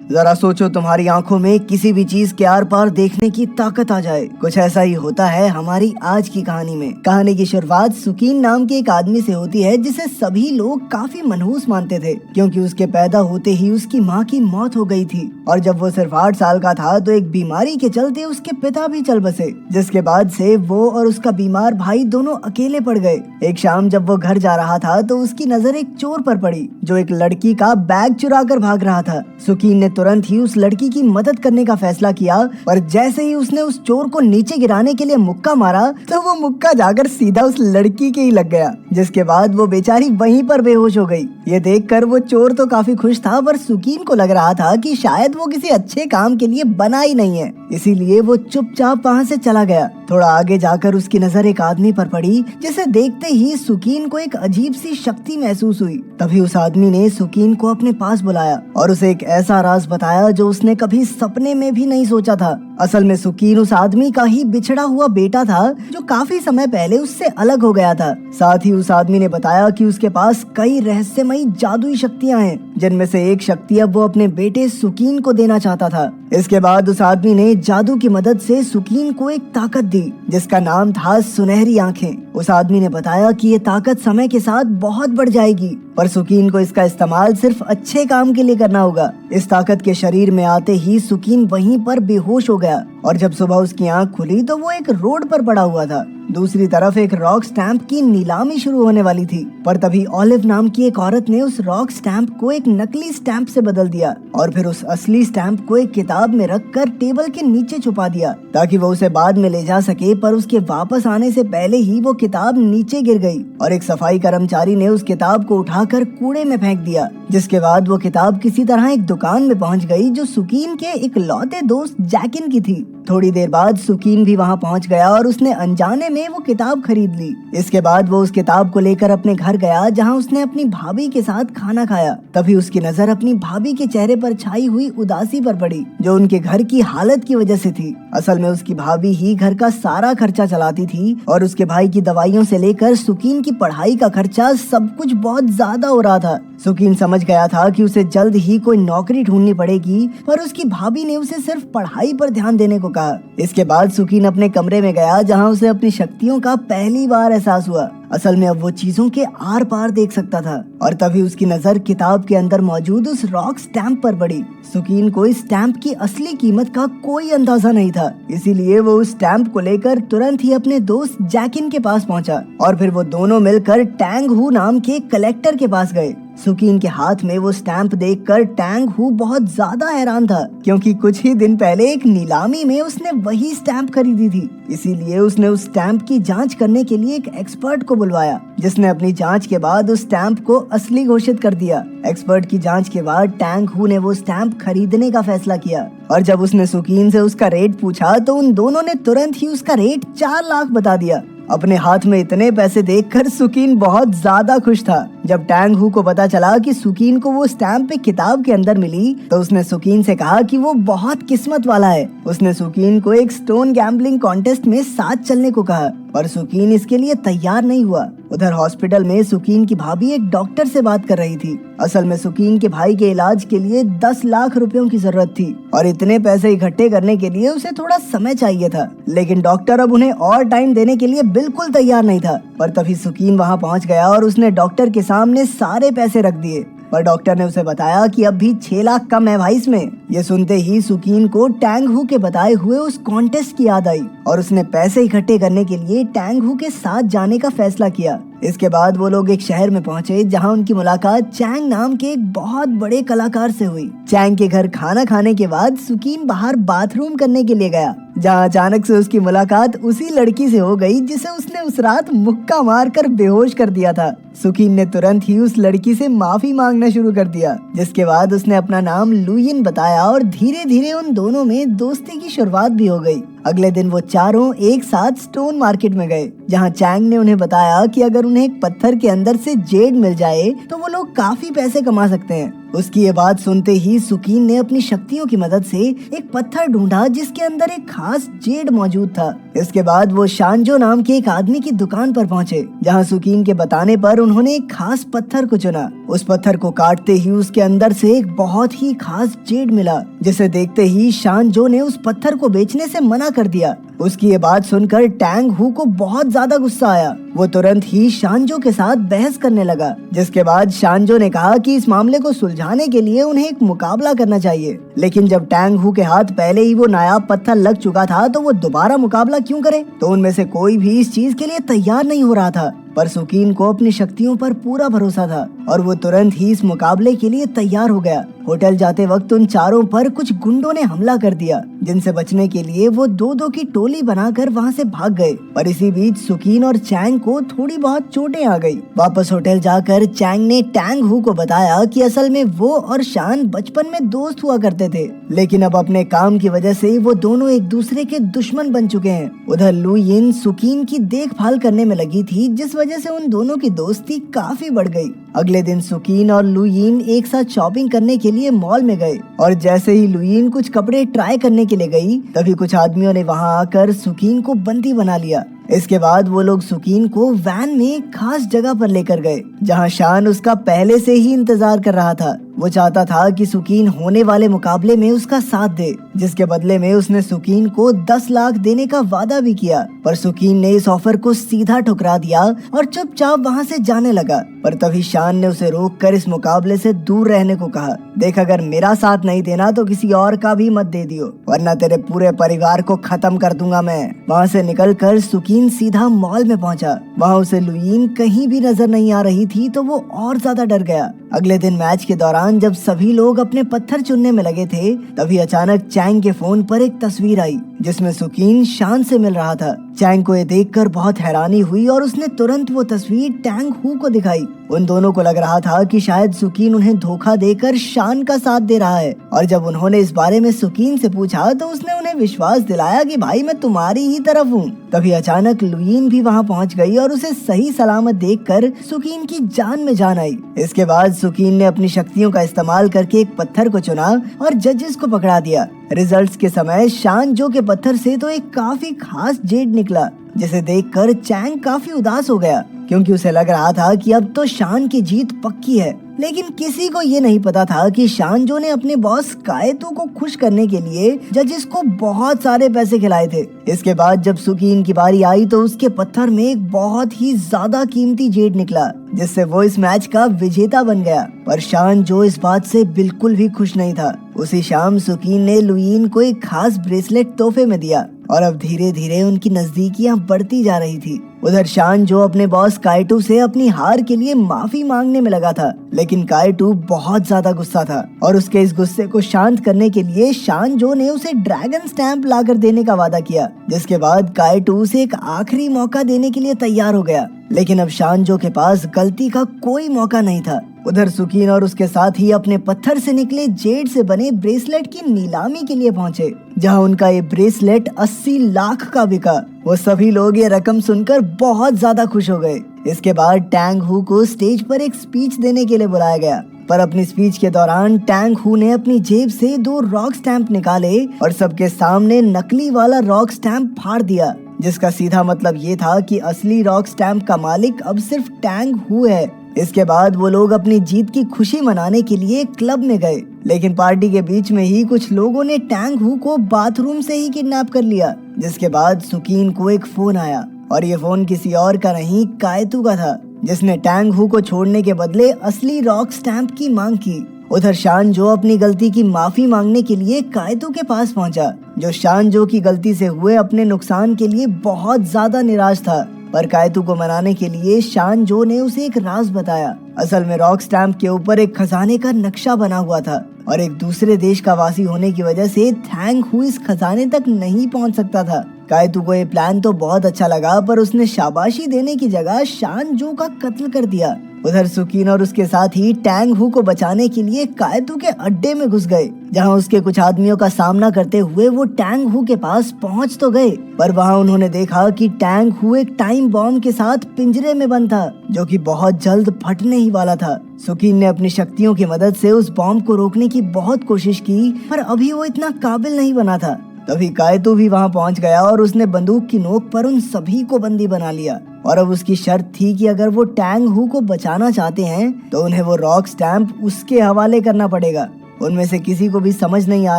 जरा सोचो तुम्हारी आंखों में किसी भी चीज के आर पार देखने की ताकत आ जाए। कुछ ऐसा ही होता है हमारी आज की कहानी में। कहानी की शुरुआत सुकीन नाम के एक आदमी से होती है जिसे सभी लोग काफी मनहूस मानते थे, क्योंकि उसके पैदा होते ही उसकी माँ की मौत हो गई थी और जब वो सिर्फ 8 साल का था तो एक बीमारी के चलते उसके पिता भी चल बसे, जिसके बाद से वो और उसका बीमार भाई दोनों अकेले पड़ गए। एक शाम जब वो घर जा रहा था तो उसकी नजर एक चोर पर पड़ी जो एक लड़की का बैग चुरा कर भाग रहा था। सुकीन ने तुरंत ही उस लड़की की मदद करने का फैसला किया, पर जैसे ही उसने उस चोर को नीचे गिराने के लिए मुक्का मारा तो वो मुक्का जाकर सीधा उस लड़की के ही लग गया, जिसके बाद वो बेचारी वहीं पर बेहोश हो गई। ये देखकर वो चोर तो काफी खुश था, पर सुकीन को लग रहा था कि शायद वो किसी अच्छे काम के लिए बना ही नहीं है, इसीलिए वो चुपचाप वहाँ से चला गया। थोड़ा आगे जाकर उसकी नजर एक आदमी पर पड़ी, जिसे देखते ही सुकीन को एक अजीब सी शक्ति महसूस हुई। तभी उस आदमी ने सुकीन को अपने पास बुलाया और उसे एक ऐसा राज बताया जो उसने कभी सपने में भी नहीं सोचा था। असल में सुकीन उस आदमी का ही बिछड़ा हुआ बेटा था जो काफी समय पहले उससे अलग हो गया था। साथ ही उस आदमी ने बताया कि उसके पास कई रहस्यमयी जादुई शक्तियां हैं, जिनमें से एक शक्ति अब वो अपने बेटे सुकीन को देना चाहता था। इसके बाद उस आदमी ने जादू की मदद से सुकीन को एक ताकत दी जिसका नाम था सुनहरी आंखें। उस आदमी ने बताया कि ये ताकत समय के साथ बहुत बढ़ जाएगी, पर सुकीन को इसका इस्तेमाल सिर्फ अच्छे काम के लिए करना होगा। इस ताकत के शरीर में आते ही सुकीन वहीं पर बेहोश हो गया और जब सुबह उसकी आंख खुली तो वो एक रोड पर पड़ा हुआ था। दूसरी तरफ एक रॉक स्टैम्प की नीलामी शुरू होने वाली थी, पर तभी ऑलिव नाम की एक औरत ने उस रॉक स्टैम्प को एक नकली स्टैम्प से बदल दिया और फिर उस असली स्टैम्प को एक किताब में रखकर टेबल के नीचे छुपा दिया ताकि वो उसे बाद में ले जा सके। पर उसके वापस आने से पहले ही वो किताब नीचे गिर गई और एक सफाई कर्मचारी ने उस किताब को उठाकर कूड़े में फेंक दिया, जिसके बाद वो किताब किसी तरह एक दुकान में पहुंच गई जो सुकीन के इकलौते दोस्त जैकिन की थी। थोड़ी देर बाद सुकीन भी वहां पहुंच गया और उसने अनजाने में वो किताब खरीद ली। इसके बाद वो उस किताब को लेकर अपने घर गया जहां उसने अपनी भाभी के साथ खाना खाया। तभी उसकी नजर अपनी भाभी के चेहरे पर छाई हुई उदासी पर पड़ी जो उनके घर की हालत की वजह से थी। असल में उसकी भाभी ही घर का सारा खर्चा चलाती थी और उसके भाई की दवाइयों से लेकर सुकीन की पढ़ाई का खर्चा सब कुछ बहुत ज्यादा हो रहा था। सुकीन समझ गया था कि उसे जल्द ही कोई नौकरी ढूंढनी पड़ेगी, पर उसकी भाभी ने उसे सिर्फ पढ़ाई पर ध्यान देने को कहा। इसके बाद सुकीन अपने कमरे में गया जहां उसे अपनी शक्तियों का पहली बार एहसास हुआ। असल में अब वो चीजों के आर पार देख सकता था और तभी उसकी नजर किताब के अंदर मौजूद उस रॉक स्टैम्प पर पड़ी। सुकीन को इस स्टैम्प की असली कीमत का कोई अंदाजा नहीं था, इसीलिए वो उस स्टैम्प को लेकर तुरंत ही अपने दोस्त जैकिन के पास पहुंचा और फिर वो दोनों मिलकर टैंग हू नाम के कलेक्टर के पास गए। सुकीन के हाथ में वो स्टैम्प देखकर टैंग हू बहुत ज्यादा हैरान था, क्योंकि कुछ ही दिन पहले एक नीलामी में उसने वही स्टैम्प खरीदी थी। इसीलिए उसने उस स्टैम्प की जांच करने के लिए एक एक्सपर्ट को बुलवाया, जिसने अपनी जांच के बाद उस स्टैम्प को असली घोषित कर दिया। एक्सपर्ट की जांच के बाद टैंग हू ने वो स्टैम्प खरीदने का फैसला किया और जब उसने सुकीन से उसका रेट पूछा तो उन दोनों ने तुरंत ही उसका रेट 4 लाख बता दिया। अपने हाथ में इतने पैसे देखकर सुकीन बहुत ज्यादा खुश था। जब टैंग हू को पता चला कि सुकीन को वो स्टैम्प एक किताब के अंदर मिली तो उसने सुकीन से कहा कि वो बहुत किस्मत वाला है। उसने सुकीन को एक स्टोन गैम्बलिंग कॉन्टेस्ट में साथ चलने को कहा, पर सुकीन इसके लिए तैयार नहीं हुआ। उधर हॉस्पिटल में सुकीन की भाभी एक डॉक्टर से बात कर रही थी। असल में सुकीन के भाई के इलाज के लिए 10 लाख रुपयों की जरूरत थी और इतने पैसे इकट्ठे करने के लिए उसे थोड़ा समय चाहिए था, लेकिन डॉक्टर अब उन्हें और टाइम देने के लिए बिल्कुल तैयार नहीं था। पर तभी सुकीन वहां पहुंच गया और उसने डॉक्टर के सामने सारे पैसे रख दिए, पर डॉक्टर ने उसे बताया कि अब भी 6 लाख कम है भाई इसमें। ये सुनते ही सुकीन को टैंग हू के बताए हुए उस कॉन्टेस्ट की याद आई और उसने पैसे इकट्ठे करने के लिए टैंग हू के साथ जाने का फैसला किया। इसके बाद वो लोग एक शहर में पहुंचे जहां उनकी मुलाकात चैंग नाम के एक बहुत बड़े कलाकार से हुई। चैंग के घर खाना खाने के बाद सुकीन बाहर बाथरूम करने के लिए गया, जहां अचानक से उसकी मुलाकात उसी लड़की से हो गई जिसे उसने उस रात मुक्का मारकर बेहोश कर दिया था। सुकीन ने तुरंत ही उस लड़की से माफी मांगना शुरू कर दिया, जिसके बाद उसने अपना नाम लुयिन बताया और धीरे धीरे उन दोनों में दोस्ती की शुरुआत भी हो गई। अगले दिन वो चारों एक साथ स्टोन मार्केट में गए, जहां चैंग ने उन्हें बताया कि अगर उन्हें एक पत्थर के अंदर से जेड मिल जाए तो वो लोग काफी पैसे कमा सकते हैं। उसकी ये बात सुनते ही सुकीन ने अपनी शक्तियों की मदद से एक पत्थर ढूंढा जिसके अंदर एक खास जेड मौजूद था। इसके बाद वो शानजो नाम के एक आदमी की दुकान पर पहुंचे, जहां सुकीन के बताने पर उन्होंने एक खास पत्थर को चुना। उस पत्थर को काटते ही उसके अंदर से एक बहुत ही खास जेड मिला, जिसे देखते ही शानजो ने उस पत्थर को बेचने से मना कर दिया। उसकी ये बात सुनकर टैंग हू को बहुत ज्यादा गुस्सा आया। वो तुरंत ही शानजो के साथ बहस करने लगा, जिसके बाद शानजो ने कहा कि इस मामले को सुलझाने के लिए उन्हें एक मुकाबला करना चाहिए। लेकिन जब टैंग हू के हाथ पहले ही वो नायाब पत्थर लग चुका था तो वो दोबारा मुकाबला क्यों करे। तो उनमें से कोई भी इस चीज के लिए तैयार नहीं हो रहा था। पर सुकीन को अपनी शक्तियों पर पूरा भरोसा था और वो तुरंत ही इस मुकाबले के लिए तैयार हो गया। होटल जाते वक्त उन चारों पर कुछ गुंडों ने हमला कर दिया, जिनसे बचने के लिए वो दो की टोली बनाकर वहाँ से भाग गए। पर इसी बीच सुकीन और चैंग को थोड़ी बहुत चोटें आ गई। वापस होटल जाकर चैंग ने टैंग हू को बताया कि असल में वो और शान बचपन में दोस्त हुआ करते थे, लेकिन अब अपने काम की वजह से वो दोनों एक दूसरे के दुश्मन बन चुके हैं। उधर लू यिन सुकीन की देखभाल करने में लगी थी, जिस वजह से उन दोनों की दोस्ती काफी बढ़ गई। अगले दिन सुकीन और लू यिन एक साथ शॉपिंग करने के लिए मॉल में गए और जैसे ही लू यिन कुछ कपड़े ट्राई करने के लिए गई, तभी कुछ आदमियों ने वहां आकर सुकीन को बंदी बना लिया। इसके बाद वो लोग सुकीन को वैन में एक खास जगह पर लेकर गए, जहां शान उसका पहले से ही इंतजार कर रहा था। वो चाहता था कि सुकीन होने वाले मुकाबले में उसका साथ दे, जिसके बदले में उसने सुकीन को 10 लाख देने का वादा भी किया। पर सुकीन ने इस ऑफर को सीधा ठुकरा दिया और चुपचाप वहां से जाने लगा। पर तभी शान ने उसे रोककर इस मुकाबले से दूर रहने को कहा। देख, अगर मेरा साथ नहीं देना तो किसी और का भी मत दे दियो, वरना तेरे पूरे परिवार को खत्म कर दूंगा मैं। वहाँ से निकलकर सुकीन सीधा मॉल में पहुंचा। वहाँ उसे लू यिन कहीं भी नजर नहीं आ रही थी, तो वो और ज्यादा डर गया। अगले दिन मैच के दौरान जब सभी लोग अपने पत्थर चुनने में लगे थे, तभी अचानक चैंग के फोन पर एक तस्वीर आई जिसमें सुकीन शान से मिल रहा था। चैंग को ये देखकर बहुत हैरानी हुई और उसने तुरंत वो तस्वीर टैंग हू को दिखाई। उन दोनों को लग रहा था कि शायद सुकीन उन्हें धोखा देकर शान का साथ दे रहा है, और जब उन्होंने इस बारे में सुकीन से पूछा तो उसने उन्हें विश्वास दिलाया कि भाई मैं तुम्हारी ही तरफ हूँ। तभी अचानक लू यिन भी वहाँ पहुँच गई और उसे सही सलामत देखकर सुकीन की जान में जान आई। इसके बाद सुकीन ने अपनी शक्तियों का इस्तेमाल करके एक पत्थर को चुना और जजेस को पकड़ा दिया। रिजल्ट्स के समय शानजो के पत्थर से तो एक काफी खास जेड निकला, जिसे देखकर चैंग काफी उदास हो गया, क्योंकि उसे लग रहा था कि अब तो शान की जीत पक्की है। लेकिन किसी को ये नहीं पता था कि शानजो ने अपने बॉस कायतो को खुश करने के लिए जजेस को बहुत सारे पैसे खिलाए थे। इसके बाद जब सुकीन की बारी आई तो उसके पत्थर में एक बहुत ही ज्यादा कीमती जेड निकला, जिससे वो इस मैच का विजेता बन गया। पर शानजो इस बात से बिल्कुल भी खुश नहीं था। उसी शाम सुकीन ने लू यिन को एक खास ब्रेसलेट तोहफे में दिया और अब धीरे धीरे उनकी नजदीकियां बढ़ती जा रही थी। उधर शानजो अपने बॉस कायटो से अपनी हार के लिए माफी मांगने में लगा था, लेकिन कायटो बहुत ज्यादा गुस्सा था और उसके इस गुस्से को शांत करने के लिए शानजो ने उसे ड्रैगन स्टैंप लाकर देने का वादा किया, जिसके बाद कायटो उसे एक आखिरी मौका देने के लिए तैयार हो गया। लेकिन अब शानजो के पास गलती का कोई मौका नहीं था। उधर सुकीन और उसके साथ ही अपने पत्थर से निकले जेड से बने ब्रेसलेट की नीलामी के लिए पहुंचे, जहां उनका ये ब्रेसलेट 80 लाख का बिका। वो सभी लोग ये रकम सुनकर बहुत ज्यादा खुश हो गए। इसके बाद टैंग हू को स्टेज पर एक स्पीच देने के लिए बुलाया गया। पर अपनी स्पीच के दौरान टैंग हू ने अपनी जेब से 2 रॉक स्टैंप निकाले और सबके सामने नकली वाला रॉक स्टैंप फाड़ दिया, जिसका सीधा मतलब ये था कि असली रॉक स्टैंप का मालिक अब सिर्फ टैंग हू है। इसके बाद वो लोग अपनी जीत की खुशी मनाने के लिए क्लब में गए, लेकिन पार्टी के बीच में ही कुछ लोगों ने टैंग हू को बाथरूम से ही किडनैप कर लिया। जिसके बाद सुकीन को एक फोन आया और ये फोन किसी और का नहीं, कायतो का था, जिसने टैंग हू को छोड़ने के बदले असली रॉक स्टैंप की मांग की। उधर शानजो अपनी गलती की माफी मांगने के लिए कायतो के पास पहुंचा, जो शानजो की गलती से हुए अपने नुकसान के लिए बहुत ज्यादा निराश था। पर कायतो को मनाने के लिए शानजो ने उसे एक राज बताया। असल में रॉक स्टैंप के ऊपर एक खजाने का नक्शा बना हुआ था और एक दूसरे देश का वासी होने की वजह से टैंग हू इस खजाने तक नहीं पहुंच सकता था। कायतो को ये प्लान तो बहुत अच्छा लगा, पर उसने शाबाशी देने की जगह शानजो का कत्ल कर दिया। उधर सुकीन और उसके साथ ही टैंग हू को बचाने के लिए कायतू के अड्डे में घुस गए, जहां उसके कुछ आदमियों का सामना करते हुए वो टैंग हू के पास पहुंच तो गए, पर वहां उन्होंने देखा कि टैंग हू एक टाइम बॉम्ब के साथ पिंजरे में बंद था, जो कि बहुत जल्द फटने ही वाला था। सुकीन ने अपनी शक्तियों की मदद से उस बॉम्ब को रोकने की बहुत कोशिश की, पर अभी वो इतना काबिल नहीं बना था। तभी कायतू भी वहां पहुंच गया और उसने बंदूक की नोक पर उन सभी को बंदी बना लिया, और अब उसकी शर्त थी कि अगर वो टैंग हू को बचाना चाहते हैं तो उन्हें वो रॉक स्टैम्प उसके हवाले करना पड़ेगा। उनमें से किसी को भी समझ नहीं आ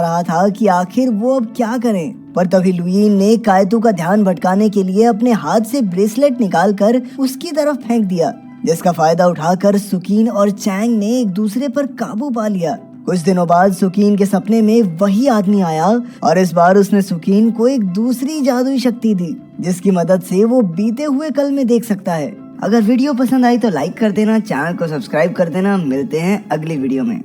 रहा था कि आखिर वो अब क्या करें, पर तभी लुईन ने कायतू का ध्यान भटकाने के लिए अपने हाथ से ब्रेसलेट निकालकर उसकी तरफ फेंक दिया, जिसका फायदा उठाकर सुकीन और चैंग ने एक दूसरे पर काबू पा लिया। कुछ दिनों बाद सुकीन के सपने में वही आदमी आया और इस बार उसने सुकीन को एक दूसरी जादुई शक्ति दी, जिसकी मदद से वो बीते हुए कल में देख सकता है। अगर वीडियो पसंद आई तो लाइक कर देना, चैनल को सब्सक्राइब कर देना। मिलते हैं अगली वीडियो में।